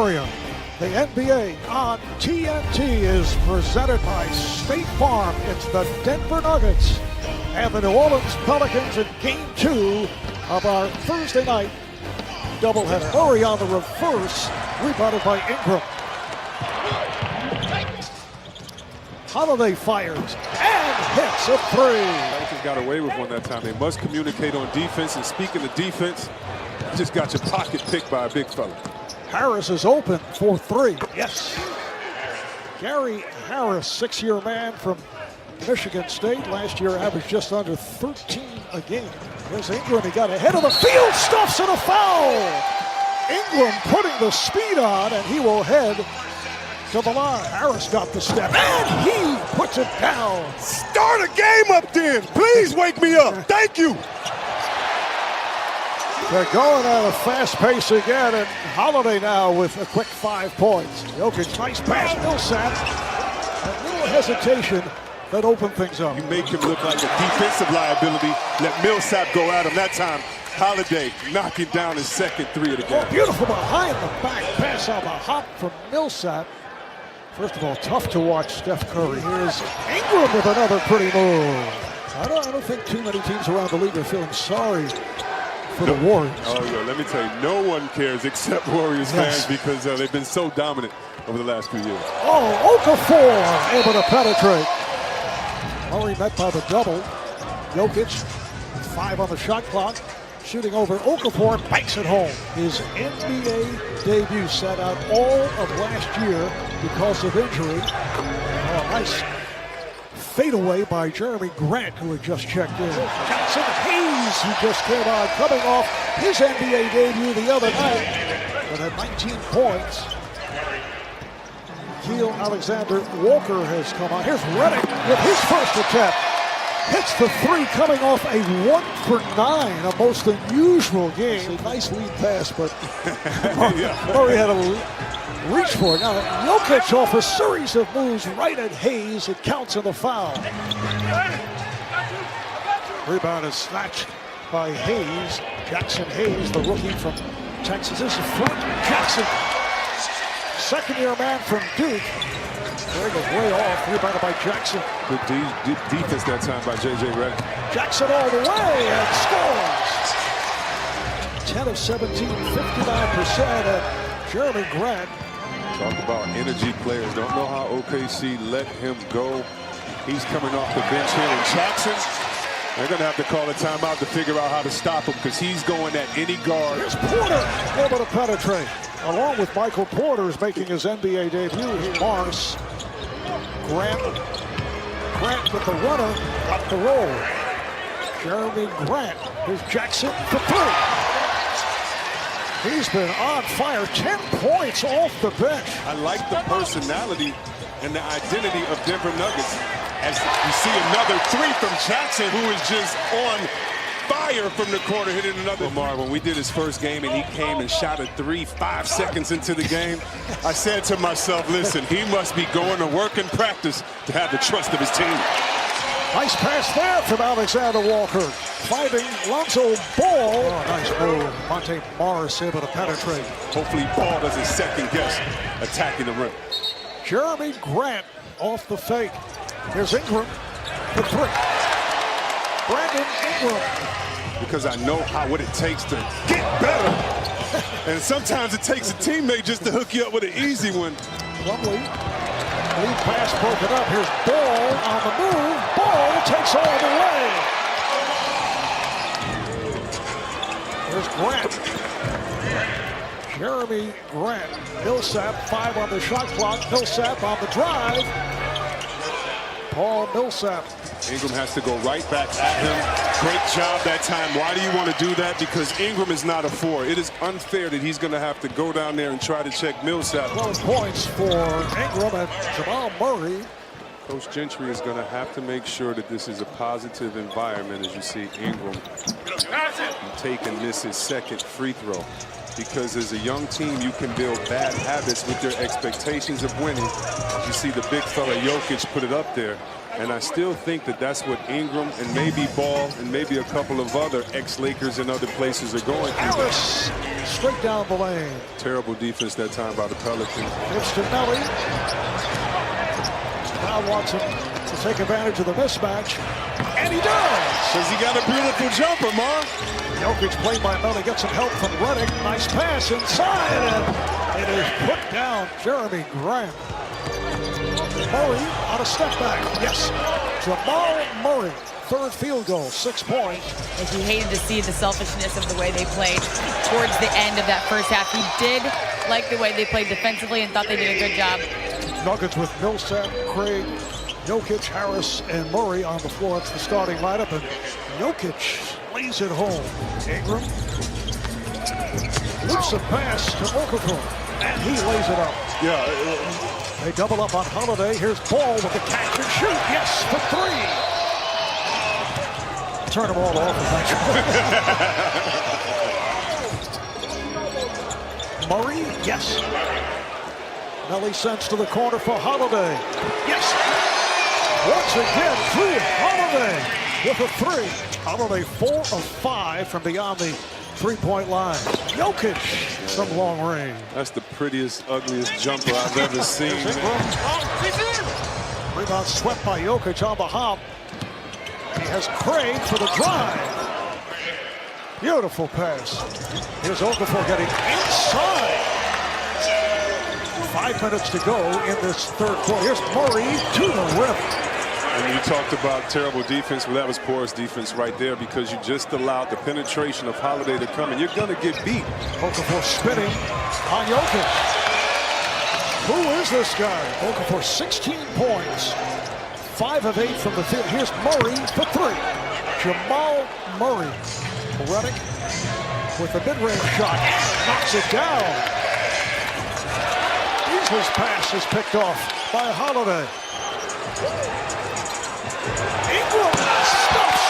area. The NBA on TNT is presented by State Farm. It's the Denver Nuggets and the New Orleans Pelicans in Game 2 of our Thursday night doubleheader. Murray on the reverse, rebounded by Ingram. Holiday fires and hits a three. Pelicans got away with one that time. They must communicate on defense. And speaking of defense, you just got your pocket picked by a big fella. Harris is open for three. Yes. Gary Harris, six-year man from Michigan State. Last year averaged just under 13 a game. Here's Ingram. He got ahead of the field, stuffs in a foul. Ingram putting the speed on, and he will head to the line. Harris got the step, and he puts it down. Start a game up then. Please wake me up. Thank you. They're going at a fast pace again, and Holiday now with a quick 5 points. Jokic, nice pass, Millsap. A little hesitation that opened things up. You make him look like a defensive liability. Let Millsap go at him that time. Holiday knocking down his second three of the game. Oh, beautiful behind the back pass on the hop from Millsap. First of all, tough to watch Steph Curry. Here's Ingram with another pretty move. I don't think too many teams around the league are feeling sorry for the Warriors. Oh, yeah, let me tell you, no one cares except Warriors fans because they've been so dominant over the last few years. Oh, Okafor able to penetrate. Murray met by the double. Jokic, 5 on the shot clock. Shooting over Okafor, banks it home. His NBA debut sat out all of last year because of injury. Oh, nice fadeaway by Jeremy Grant, who had just checked in. Johnson Hayes, who just came on, coming off his NBA debut the other night, but had 19 points. Jahlil Alexander Walker has come on. Here's Redick with his first attempt. Hits the three, coming off a 1 for 9, a most unusual game. A nice lead pass, but Murray had a reach for it. Now, Jokic off a series of moves right at Hayes. It counts in the foul. Rebound is snatched by Hayes. Jackson Hayes, the rookie from Texas. This is Frank Jackson, second-year man from Duke. There goes way off. Rebounded by Jackson. Good defense that time by J.J. Redick. Jackson all the way and scores. 10 of 17, 59%. And Jeremy Grant. Talk about energy players. Don't know how OKC let him go. He's coming off the bench here. And Jackson, they're going to have to call a timeout to figure out how to stop him because he's going at any guard. Here's Porter able to penetrate. Along with Michael Porter is making his NBA debut. Here's Morris. Grant with the runner, got the roll. Jeremy Grant. Here's Jackson for three. He's been on fire. 10 points off the bench. I like the personality and the identity of Denver Nuggets. As you see another three from Jackson, who is just on fire from the corner, hitting another. Lamar, when we did his first game and he came and shot a 3 5 seconds into the game, I said to myself, listen, he must be going to work and practice to have the trust of his team. Nice pass there from Alexander Walker. Finding Lonzo Ball. Oh, nice move. Monte Morris able to penetrate. Hopefully Ball doesn't second guess attacking the rim. Jeremy Grant off the fake. Here's Ingram for three. Brandon Ingram. Because I know what it takes to get better. And sometimes it takes a teammate just to hook you up with an easy one. Plumlee. Lead pass broken up. Here's Ball on the move. Ball takes all the way. Here's Grant. Jeremy Grant. Millsap, 5 on the shot clock. Millsap on the drive. Paul Millsap. Ingram has to go right back at him. Great job that time. Why do you want to do that? Because Ingram is not a 4. It is unfair that he's going to have to go down there and try to check Millsap. 12 points for Ingram and Jamal Murray. Coach Gentry is going to have to make sure that this is a positive environment as you see Ingram take and miss his second free throw. Because as a young team, you can build bad habits with your expectations of winning. You see the big fella Jokic put it up there. And I still think that that's what Ingram and maybe Ball and maybe a couple of other ex-Lakers and other places are going through. Harris straight down the lane. Terrible defense that time by the Pelicans. It's to Melly. Now wants him to take advantage of the mismatch. And he does. Because he got a beautiful jumper, Mar. Jokic played by Melly. Gets some help from Redick. Nice pass inside. And it is put down. Jeremy Grant. Murray on a step back. Yes. Jamal Murray. Third field goal. 6 points. Like, he hated to see the selfishness of the way they played towards the end of that first half. He did like the way they played defensively and thought they did a good job. Nuggets with Millsap, Craig, Jokic, Harris, and Murray on the floor. It's the starting lineup, and Jokic lays it home. Ingram loops a pass to Okafor, and he lays it up. Yeah. They double up on Holiday. Here's Ball with the catch and shoot. Yes, for 3. Turn them all off eventually. Murray, yes. Melly sends to the corner for Holiday. Yes. Once again, through Holiday with a 3. Holiday 4 of 5 from beyond the three-point line. Jokic, some long range. That's the prettiest, ugliest jumper I've ever seen. Rebound swept by Jokic on the hop. He has Craig for the drive. Beautiful pass. Here's Okafor getting inside. 5 minutes to go in this third quarter. Here's Murray to the rim. And you talked about terrible defense. Well, that was porous defense right there because you just allowed the penetration of Holiday to come, and you're going to get beat. Okafor spinning on Jokic. Who is this guy? Okafor 16 points. 5 of 8 from the field. Here's Murray for 3. Jamal Murray. Redick with the mid-range shot. Knocks it down. His pass is picked off by Holiday. Ingram stuffs.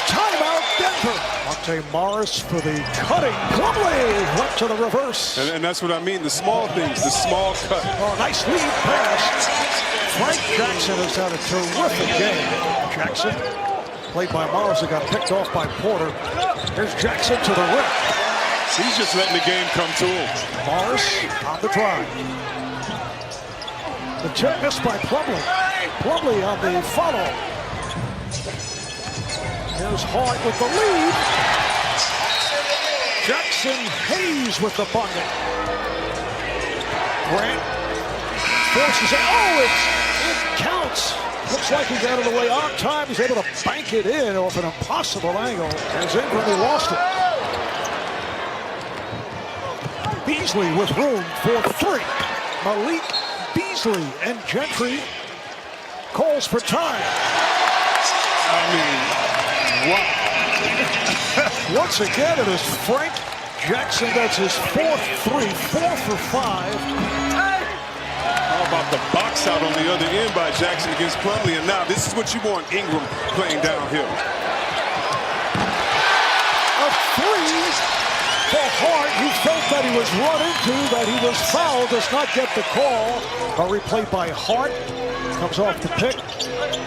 Timeout Denver. Monte Morris for the cutting. Plumlee went to the reverse. And that's what I mean, the small things, the small cut. Oh, nice lead pass. Frank Jackson has had a terrific game. Jackson, played by Morris, got picked off by Porter. Here's Jackson to the rim. He's just letting the game come to him. Morris on the drive. The tip missed by Plumlee. Plumlee on the follow. Here's Hart with the lead. Jackson Hayes with the bucket. Grant forces it. Oh, it counts. Looks like he got it away on time. He's able to bank it in off an impossible angle. As Ingram, he lost it. Beasley with room for 3. Malik Beasley and Gentry calls for time. I mean, what? Once again, it is Frank Jackson. That's his 4th 3, 4 for 5. How about the box out on the other end by Jackson against Plumlee? And now this is what you want Ingram playing downhill. A 3 for Hart. He felt that he was run into, that he was fouled, does not get the call. A replay by Hart. Comes off the pick.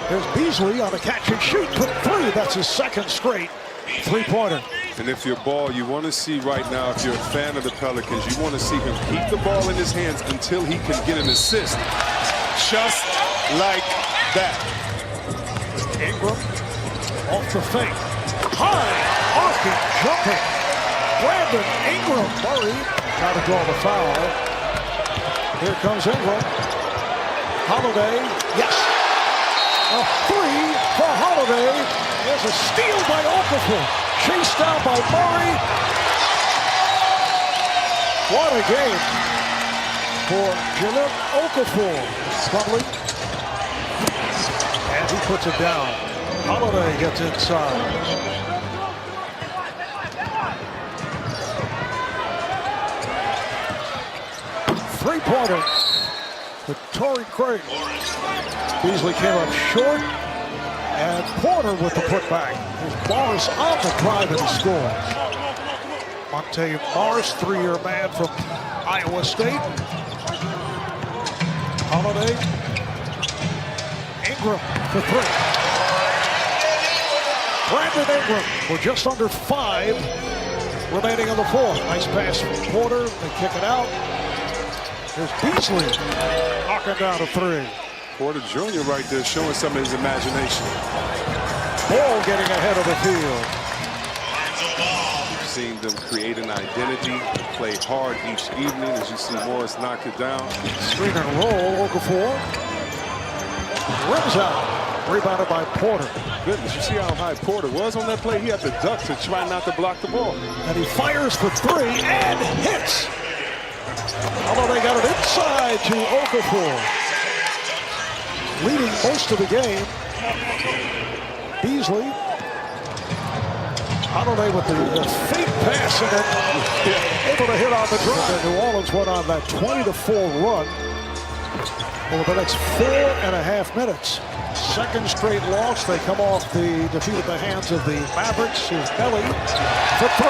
There's Beasley on a catch and shoot. Put 3. That's his 2nd straight 3-pointer. And if you're Ball, you want to see right now, if you're a fan of the Pelicans, you want to see him keep the ball in his hands until he can get an assist. Just like that. Ingram off the fake. High, arcing, jumping. Brandon Ingram. Murray got to draw the foul. Here comes Ingram. Holiday, yes. A 3 for Holiday. There's a steal by Okafor. Chased down by Murray. What a game for Jahlil Okafor. Plumlee. And he puts it down. Holiday gets inside. Three-pointer to Torrey Craig. Beasley came up short, and Porter with the putback. Morris on the drive and he scores. Monte Morris, 3-year man from Iowa State. Holiday. Ingram for three. Brandon Ingram for just under 5 remaining in the fourth. Nice pass from Porter. They kick it out. There's Beasley knocking down a 3. Porter Jr. right there showing some of his imagination. Ball getting ahead of the field. We've seen them create an identity and play hard each evening as you see Morris knock it down. Screen and roll. Okafor rims out. Rebounded by Porter. Goodness, you see how high Porter was on that play? He had to duck to try not to block the ball. And he fires for 3 and hits. Although they got it inside to Okafor. Leading most of the game. Beasley. Holiday with the fake pass and then able to hit on the drive. New Orleans went on that 20-4 run over the next 4.5 minutes. Second straight loss. They come off the defeat at the hands of the Mavericks. Here's Belly for 3.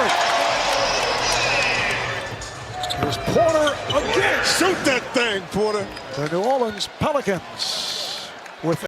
Here's Porter again. Shoot that thing, Porter. The New Orleans Pelicans with